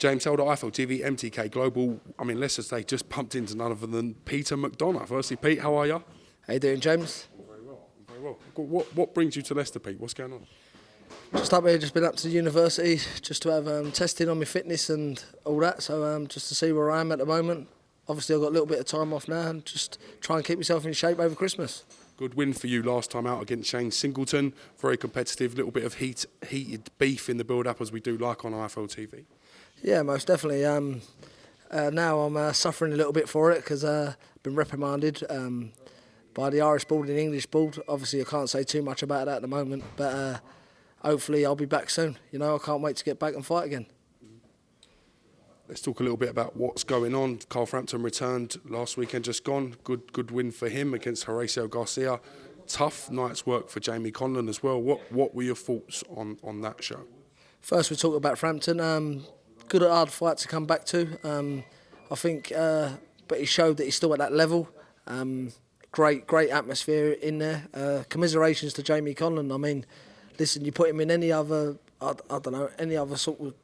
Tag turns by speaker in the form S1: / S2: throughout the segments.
S1: James Helder, IFL TV, MTK Global. I mean, let's just say just bumped into none other than Peter McDONAGH. Firstly, Pete, how are you?
S2: How you doing, James?
S1: Very well, very well. What brings you to Leicester, Pete? What's going on?
S2: Just up here, just been up to the university, just to have testing on my fitness and all that. So just to see where I am at the moment. Obviously, I've got a little bit of time off now, and just try and keep myself in shape over Christmas.
S1: Good win for you last time out against Shane Singleton. Very competitive, little bit of heated beef in the build-up, as we do like on IFL TV.
S2: Yeah, most definitely. Now I'm suffering a little bit for it because I've been reprimanded by the Irish board and the English board. Obviously, I can't say too much about that at the moment, but hopefully I'll be back soon. You know, I can't wait to get back and fight again.
S1: Let's talk a little bit about what's going on. Carl Frampton returned last weekend, just gone. Good win for him against Horacio Garcia. Tough night's work for Jamie Conlon as well. What were your thoughts on that show? First,
S2: we talk about Frampton. Good hard fight to come back to. I think, but he showed that he's still at that level. Great atmosphere in there. Commiserations to Jamie Conlon. I mean, listen, you put him in any other, I don't know, any other sort of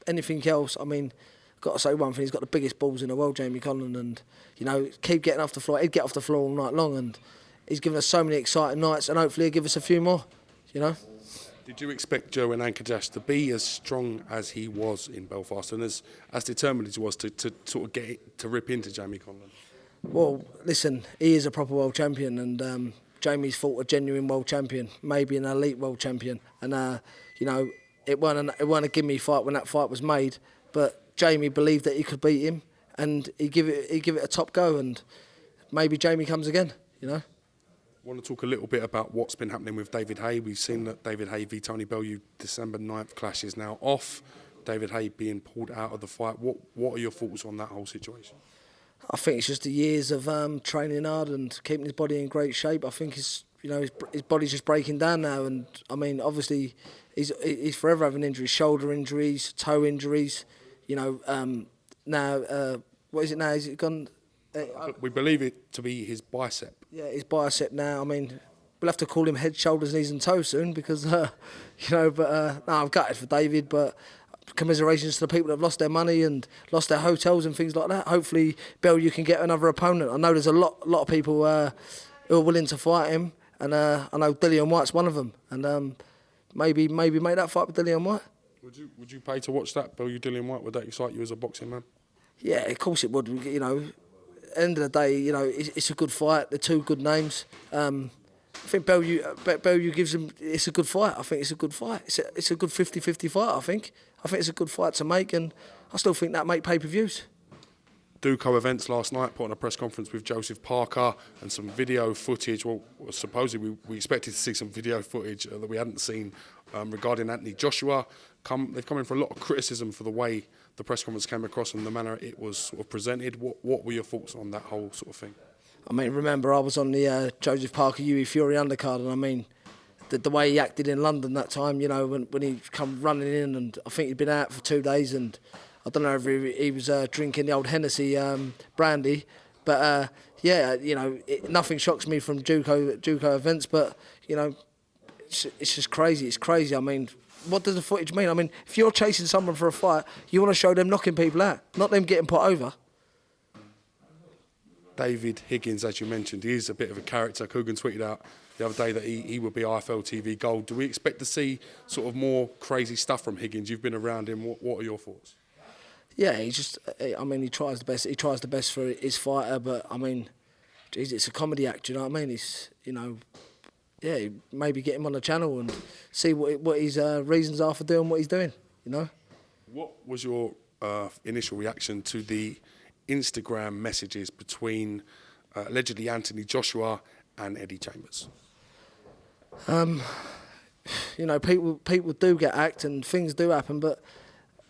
S2: anything else. I mean, got to say one thing: he's got the biggest balls in the world, Jamie Conlon, and you know, keep getting off the floor. He'd get off the floor all night long, and he's given us so many exciting nights, and hopefully he'll give us a few more. You know.
S1: Did you expect Joe Anankajash to be as strong as he was in Belfast and as determined as he was to sort of to rip into Jamie Conlon?
S2: Well, listen, he is a proper world champion, and Jamie's fought a genuine world champion, maybe an elite world champion, and you know, it weren't a gimme fight when that fight was made, but Jamie believed that he could beat him, and he give it a top go, and maybe Jamie comes again, you know.
S1: I want to talk a little bit about what's been happening with David Haye. We've seen that David Haye v Tony Bellew December 9th clash is now off. David Haye being pulled out of the fight. What are your thoughts on that whole situation?
S2: I think it's just the years of training hard and keeping his body in great shape. I think his body's just breaking down now, and I mean, obviously he's forever having injuries, shoulder injuries, toe injuries. You know, now what is it now? Is it gone?
S1: We believe it to be his bicep.
S2: Yeah, his bicep now. I mean, we'll have to call him head, shoulders, knees and toes soon because, you know, but no, I'm gutted for David, but commiserations to the people that have lost their money and lost their hotels and things like that. Hopefully, Bellew can get another opponent. I know there's a lot of people who are willing to fight him, and I know Dillian White's one of them, and maybe make that fight with Dillian White.
S1: Would you pay to watch that, Bellew Dillian White? Would that excite you as a boxing man?
S2: Yeah, of course it would. You know. At the end of the day, you know, it's a good fight. They're two good names. I think Bellew gives him. It's a good fight. I think it's a good fight. It's a good 50-50 fight. I think it's a good fight to make, and I still think that make pay-per-views.
S1: Duco Events last night put on a press conference with Joseph Parker and some video footage. Well, supposedly we expected to see some video footage that we hadn't seen regarding Anthony Joshua. They've come in for a lot of criticism for the way the press conference came across and the manner it was sort of presented. What were your thoughts on that whole sort of thing?
S2: I mean, remember, I was on the Joseph Parker Hughie Fury undercard, and I mean, the way he acted in London that time, you know, when he come running in, and I think he'd been out for 2 days, and I don't know if he was drinking the old Hennessy brandy, but yeah, you know, nothing shocks me from Duco Events, but you know, it's just crazy. It's crazy. I mean, what does the footage mean? I mean, if you're chasing someone for a fight, you want to show them knocking people out, not them getting put over.
S1: David Higgins, as you mentioned, he is a bit of a character. Coogan tweeted out the other day that he would be IFL TV gold. Do we expect to see sort of more crazy stuff from Higgins? You've been around him. What are your thoughts?
S2: Yeah, I mean, he tries the best. He tries the best for his fighter, but I mean, geez, it's a comedy act. You know what I mean? It's, you know, yeah, maybe get him on the channel and see what his reasons are for doing what he's doing. You know.
S1: What was your initial reaction to the Instagram messages between allegedly Anthony Joshua and Eddie Chambers?
S2: You know, people do get act and things do happen, but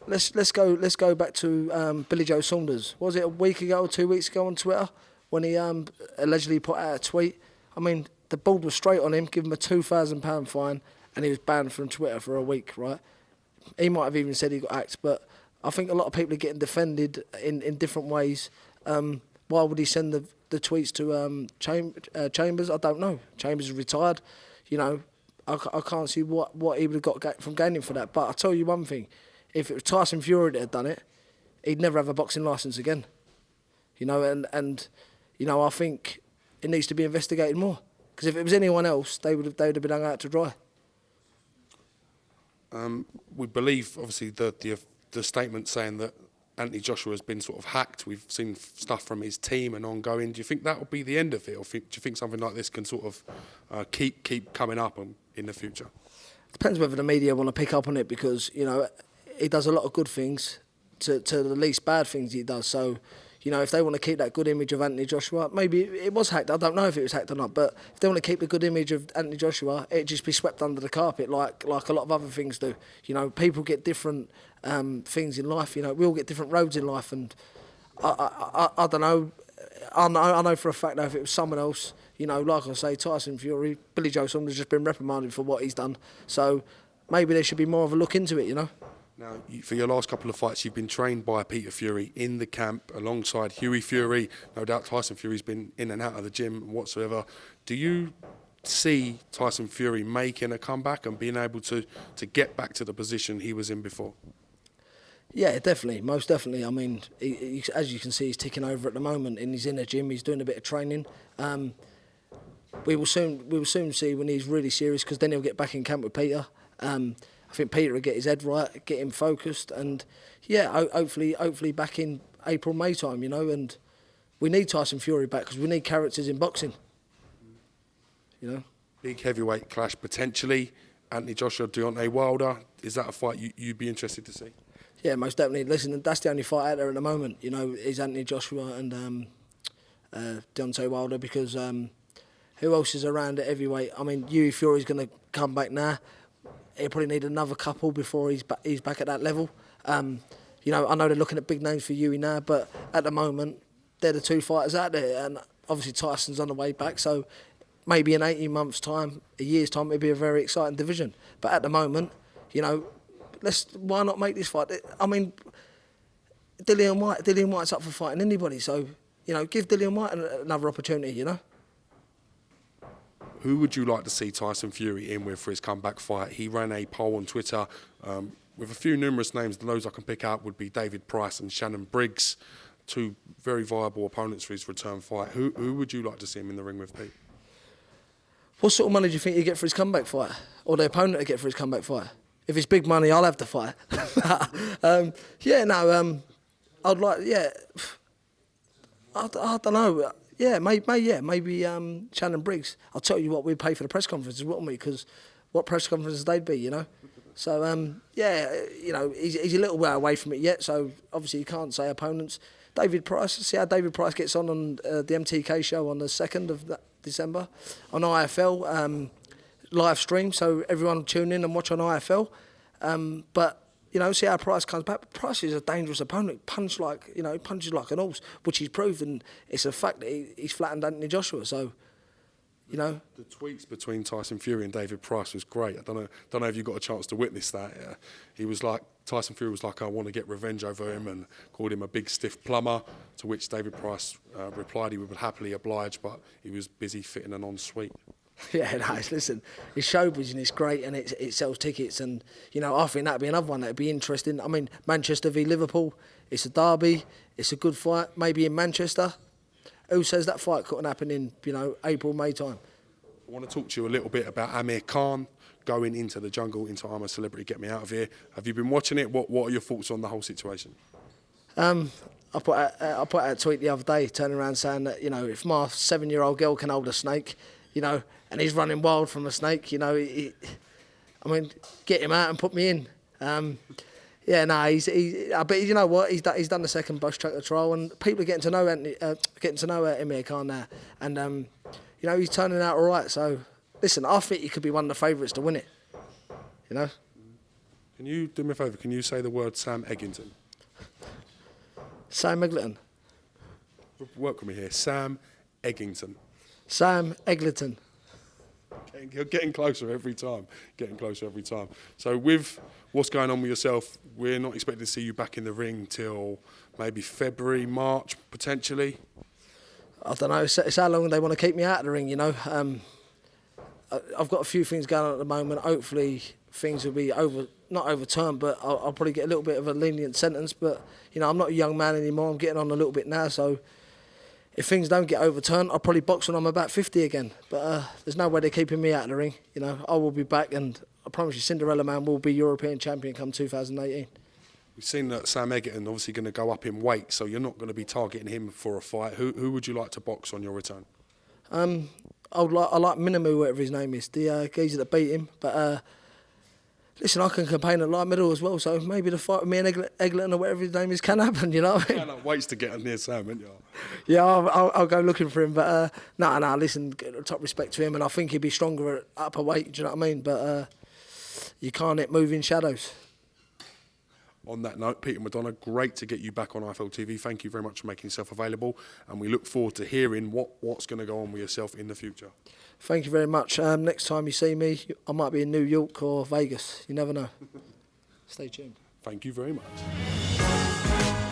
S2: let's go back to Billy Joe Saunders. Was it a week ago or 2 weeks ago on Twitter when he allegedly put out a tweet? I mean, the board was straight on him, give him a £2,000 fine, and he was banned from Twitter for a week, right? He might have even said he got axed, but I think a lot of people are getting defended in different ways. Why would he send the tweets to Chambers? I don't know. Chambers is retired. You know, I can't see what he would have got from gaining for that. But I'll tell you one thing. if it was Tyson Fury that had done it, he'd never have a boxing licence again. You know, and you know, I think it needs to be investigated more. Because if it was anyone else, they would have been hung out to dry.
S1: We believe, obviously, the statement saying that Anthony Joshua has been sort of hacked. We've seen stuff from his team and ongoing. Do you think that will be the end of it, or do you think something like this can sort of keep coming up in the future?
S2: It depends whether the media want to pick up on it, because you know he does a lot of good things to the least bad things he does. So, you know, if they want to keep that good image of Anthony Joshua, maybe it was hacked. I don't know if it was hacked or not, but if they want to keep the good image of Anthony Joshua, it'd just be swept under the carpet like a lot of other things do. You know, people get different things in life. You know, we all get different roads in life, and I don't know. I know for a fact that if it was someone else, you know, like I say, Tyson Fury, Billy Joe Saunders just been reprimanded for what he's done. So maybe there should be more of a look into it, you know.
S1: Now, for your last couple of fights, you've been trained by Peter Fury in the camp alongside Hughie Fury. No doubt Tyson Fury's been in and out of the gym whatsoever. Do you see Tyson Fury making a comeback and being able to get back to the position he was in before?
S2: Yeah, definitely, most definitely. I mean, he, as you can see, he's ticking over at the moment, and he's in the gym. He's doing a bit of training. We will soon see when he's really serious, because then he'll get back in camp with Peter. I think Peter will get his head right, get him focused, and yeah, hopefully back in April, May time, you know. And we need Tyson Fury back, because we need characters in boxing, you know.
S1: Big heavyweight clash potentially. Anthony Joshua, Deontay Wilder. Is that a fight you'd be interested to see?
S2: Yeah, most definitely. Listen, that's the only fight out there at the moment, you know, is Anthony Joshua and Deontay Wilder, because who else is around at heavyweight? I mean, Hughie Fury's going to come back now. He'll probably need another couple before he's back at that level. You know, I know they're looking at big names for Hughie now, but at the moment, they're the two fighters out there, and obviously Tyson's on the way back, so maybe in 18 months' time, a year's time, it'll be a very exciting division. But at the moment, you know, why not make this fight? I mean, Dillian White's up for fighting anybody, so, you know, give Dillian White another opportunity, you know.
S1: Who would you like to see Tyson Fury in with for his comeback fight? He ran a poll on Twitter with a few numerous names. Those I can pick out would be David Price and Shannon Briggs, two very viable opponents for his return fight. Who would you like to see him in the ring with, Pete?
S2: What sort of money do you think he'd get for his comeback fight? Or the opponent to get for his comeback fight? If it's big money, I'll have the fight. I'd like, yeah, I don't know. Yeah, maybe Shannon Briggs. I'll tell you what, we'd pay for the press conferences, wouldn't we? Because what press conferences they'd be, you know. So, yeah, you know, he's a little way away from it yet, so obviously you can't say opponents. David Price, see how David Price gets on the MTK show on the 2nd of December on IFL, live stream, so everyone tune in and watch on IFL. But, you know, see how Price comes back. Price is a dangerous opponent, punches like an horse, which he's proved, and it's a fact that he's flattened Anthony Joshua, so, you know. The
S1: tweets between Tyson Fury and David Price was great. I don't know if you got a chance to witness that. He was like, Tyson Fury was like, I want to get revenge over him, and called him a big stiff plumber, to which David Price replied he would happily oblige, but he was busy fitting an ensuite.
S2: Yeah, nice. Listen, it's show business, it's great, and it sells tickets, and, you know, I think that'd be another one that'd be interesting. I mean, Manchester v Liverpool, it's a derby, it's a good fight, maybe in Manchester. Who says that fight couldn't happen in, you know, April, May time?
S1: I want to talk to you a little bit about Amir Khan going into the jungle, into I'm a Celebrity, Get Me Out of Here. Have you been watching it? What are your thoughts on the whole situation?
S2: I put out a tweet the other day, turning around saying that, you know, if my 7-year-old girl can hold a snake, you know, and he's running wild from a snake, you know, I mean, get him out and put me in. Yeah, no, but you know what? He's done the second bush tractor trial, and people are getting to know Amir Khan now, and you know, he's turning out all right. So, listen, I think he could be one of the favourites to win it. You know.
S1: Can you do me a favour? Can you say the word Sam Eggington?
S2: Sam Eggleton.
S1: Work with me here. Sam Eggington.
S2: Sam Eggleton.
S1: You're getting closer every time. So with what's going on with yourself, we're not expecting to see you back in the ring till maybe February, March, potentially. I
S2: don't know. It's how long they want to keep me out of the ring, you know. I've got a few things going on at the moment. Hopefully things will be not overturned, but I'll probably get a little bit of a lenient sentence. But you know, I'm not a young man anymore. I'm getting on a little bit now, so if things don't get overturned, I'll probably box when I'm about 50 again. But there's no way they're keeping me out of the ring. You know, I will be back, and I promise you, Cinderella Man will be European champion come 2018.
S1: We've seen that Sam Egerton obviously going to go up in weight, so you're not going to be targeting him for a fight. Who would you like to box on your return?
S2: I like Minimu, whatever his name is, the geezer that beat him. But listen, I can campaign at light middle as well, so maybe the fight with me and Egerton or whatever his name is can happen, you know what I mean?
S1: Cannot wait to get near Sam, ain't you?
S2: Yeah, I'll go looking for him, but no, listen, top respect to him, and I think he'd be stronger at upper weight, do you know what I mean? But you can't hit moving shadows.
S1: On that note, Peter McDONAGH, great to get you back on IFL TV. Thank you very much for making yourself available, and we look forward to hearing what's going to go on with yourself in the future.
S2: Thank you very much. Next time you see me, I might be in New York or Vegas. You never know. Stay tuned.
S1: Thank you very much.